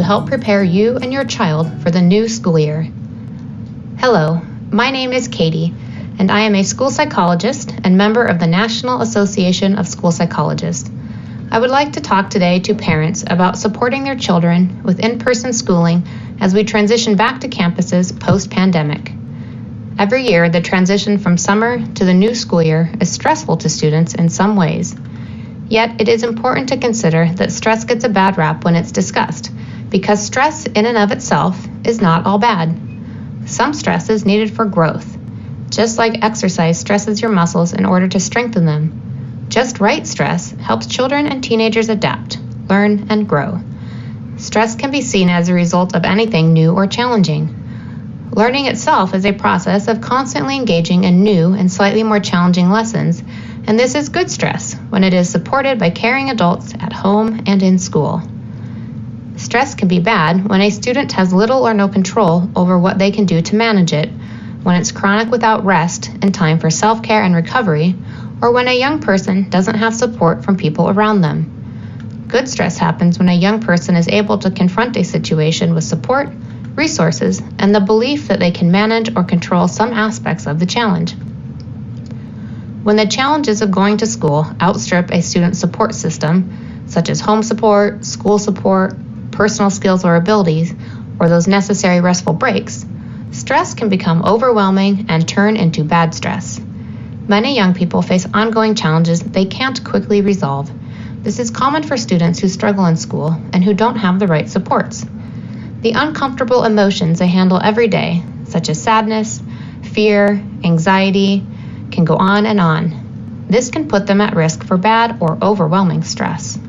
help prepare you and your child for the new school year. Hello, my name is Katie, and I am a school psychologist and member of the National Association of School Psychologists. I would like to talk today to parents about supporting their children with in-person schooling as we transition back to campuses post-pandemic. Every year, the transition from summer to the new school year is stressful to students in some ways. Yet, it is important to consider that stress gets a bad rap when it's discussed, because stress in and of itself is not all bad. Some stress is needed for growth. Just like exercise stresses your muscles in order to strengthen them, just right stress helps children and teenagers adapt, learn, and grow. Stress can be seen as a result of anything new or challenging. Learning itself is a process of constantly engaging in new and slightly more challenging lessons, and this is good stress when it is supported by caring adults at home and in school. Stress can be bad when a student has little or no control over what they can do to manage it, when it's chronic without rest and time for self-care and recovery, or when a young person doesn't have support from people around them. Good stress happens when a young person is able to confront a situation with support, resources, and the belief that they can manage or control some aspects of the challenge. When the challenges of going to school outstrip a student's support system, such as home support, school support, personal skills or abilities, or those necessary restful breaks, stress can become overwhelming and turn into bad stress. Many young people face ongoing challenges they can't quickly resolve. This is common for students who struggle in school and who don't have the right supports. The uncomfortable emotions they handle every day, such as sadness, fear, anxiety, can go on and on. This can put them at risk for bad or overwhelming stress.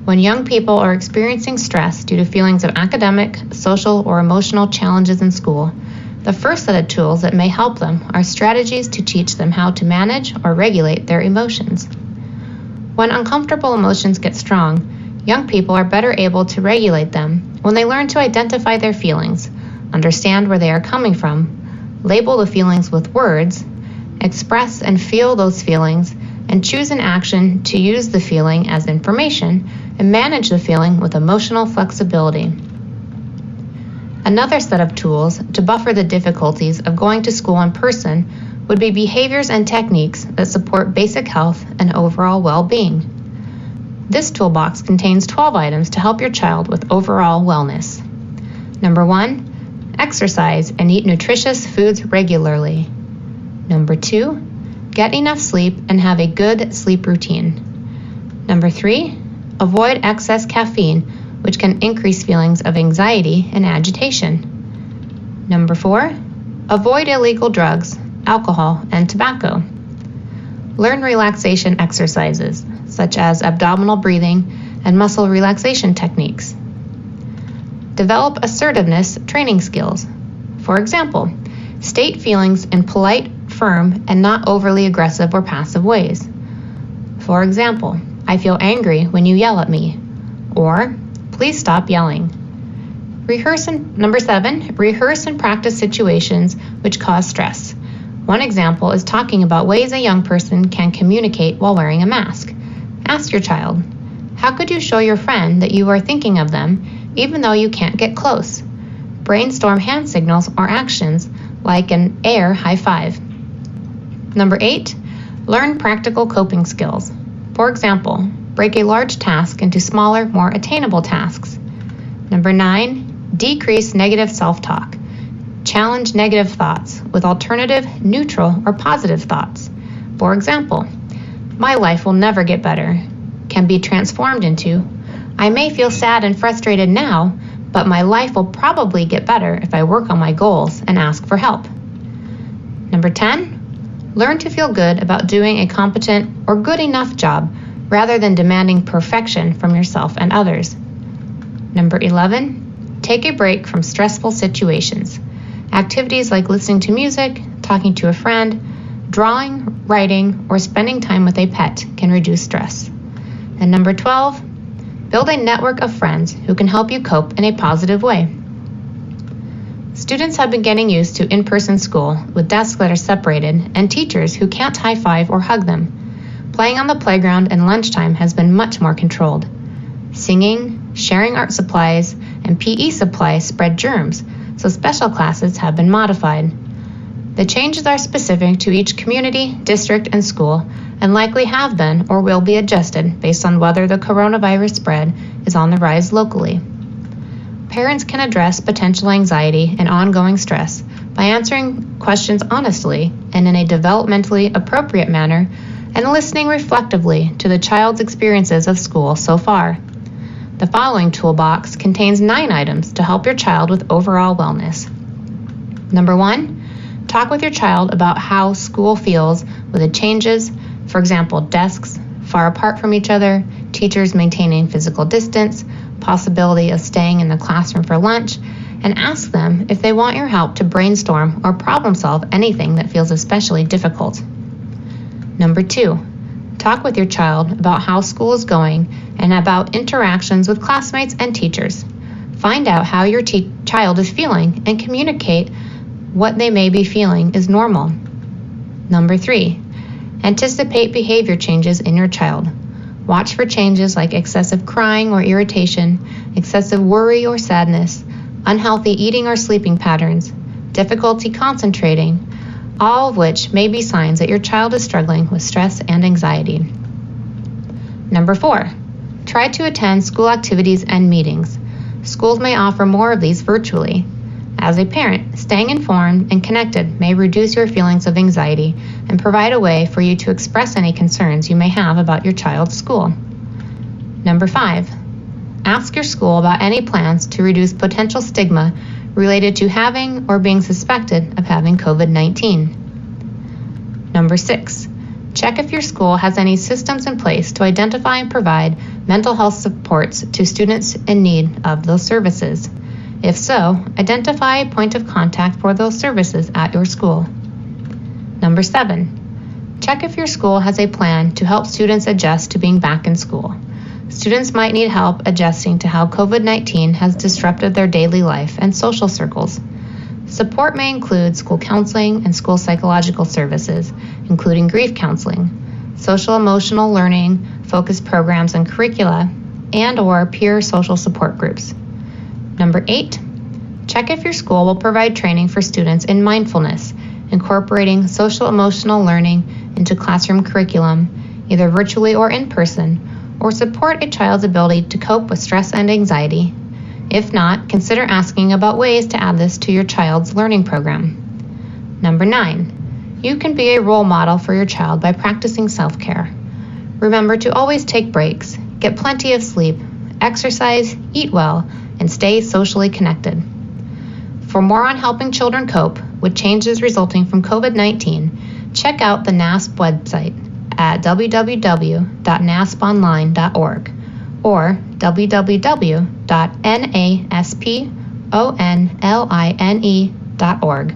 When young people are experiencing stress due to feelings of academic, social, or emotional challenges in school, the first set of tools that may help them are strategies to teach them how to manage or regulate their emotions. When uncomfortable emotions get strong, young people are better able to regulate them when they learn to identify their feelings, understand where they are coming from, label the feelings with words, express and feel those feelings, and choose an action to use the feeling as information and manage the feeling with emotional flexibility. Another set of tools to buffer the difficulties of going to school in person would be behaviors and techniques that support basic health and overall well-being. This toolbox contains 12 items to help your child with overall wellness. Number 1, exercise and eat nutritious foods regularly. Number 2, get enough sleep and have a good sleep routine. Number 3, avoid excess caffeine, which can increase feelings of anxiety and agitation. Number 4, avoid illegal drugs, alcohol, and tobacco. Learn relaxation exercises, such as abdominal breathing and muscle relaxation techniques. Develop assertiveness training skills. For example, state feelings in polite, firm, and not overly aggressive or passive ways. For example, I feel angry when you yell at me, or please stop yelling. Number 7, rehearse and practice situations which cause stress. One example is talking about ways a young person can communicate while wearing a mask. Ask your child, how could you show your friend that you are thinking of them even though you can't get close? Brainstorm hand signals or actions like an air high five. Number 8, learn practical coping skills. For example, break a large task into smaller, more attainable tasks. Number 9, decrease negative self-talk. Challenge negative thoughts with alternative, neutral, or positive thoughts. For example, my life will never get better can be transformed into, I may feel sad and frustrated now, but my life will probably get better if I work on my goals and ask for help. Number 10, learn to feel good about doing a competent or good enough job rather than demanding perfection from yourself and others. Number 11, take a break from stressful situations. Activities like listening to music, talking to a friend, drawing, writing, or spending time with a pet can reduce stress. And number 12, build a network of friends who can help you cope in a positive way. Students have been getting used to in-person school with desks that are separated and teachers who can't high-five or hug them. Playing on the playground and lunchtime has been much more controlled. Singing, sharing art supplies, and PE supplies spread germs, so special classes have been modified. The changes are specific to each community, district, and school, and likely have been or will be adjusted based on whether the coronavirus spread is on the rise locally. Parents can address potential anxiety and ongoing stress by answering questions honestly and in a developmentally appropriate manner, and listening reflectively to the child's experiences of school so far. The following toolbox contains 9 items to help your child with overall wellness. Number 1, talk with your child about how school feels with the changes, for example, desks far apart from each other, teachers maintaining physical distance, possibility of staying in the classroom for lunch, and ask them if they want your help to brainstorm or problem solve anything that feels especially difficult. Number 2, talk with your child about how school is going and about interactions with classmates and teachers. Find out how your child is feeling and communicate what they may be feeling is normal. Number 3, anticipate behavior changes in your child. Watch for changes like excessive crying or irritation, excessive worry or sadness, unhealthy eating or sleeping patterns, difficulty concentrating, all of which may be signs that your child is struggling with stress and anxiety. Number 4, try to attend school activities and meetings. Schools may offer more of these virtually. As a parent, staying informed and connected may reduce your feelings of anxiety and provide a way for you to express any concerns you may have about your child's school. Number 5, ask your school about any plans to reduce potential stigma related to having or being suspected of having COVID-19. Number 6, check if your school has any systems in place to identify and provide mental health supports to students in need of those services. If so, identify a point of contact for those services at your school. Number 7, check if your school has a plan to help students adjust to being back in school. Students might need help adjusting to how COVID-19 has disrupted their daily life and social circles. Support may include school counseling and school psychological services, including grief counseling, social emotional learning, focused programs and curricula, and/or peer social support groups. Number 8, check if your school will provide training for students in mindfulness, incorporating social emotional learning into classroom curriculum, either virtually or in person, or support a child's ability to cope with stress and anxiety. If not, consider asking about ways to add this to your child's learning program. Number 9, you can be a role model for your child by practicing self-care. Remember to always take breaks, get plenty of sleep, exercise, eat well, and stay socially connected. For more on helping children cope with changes resulting from COVID-19, check out the NASP website at www.nasponline.org or www.nasponline.org.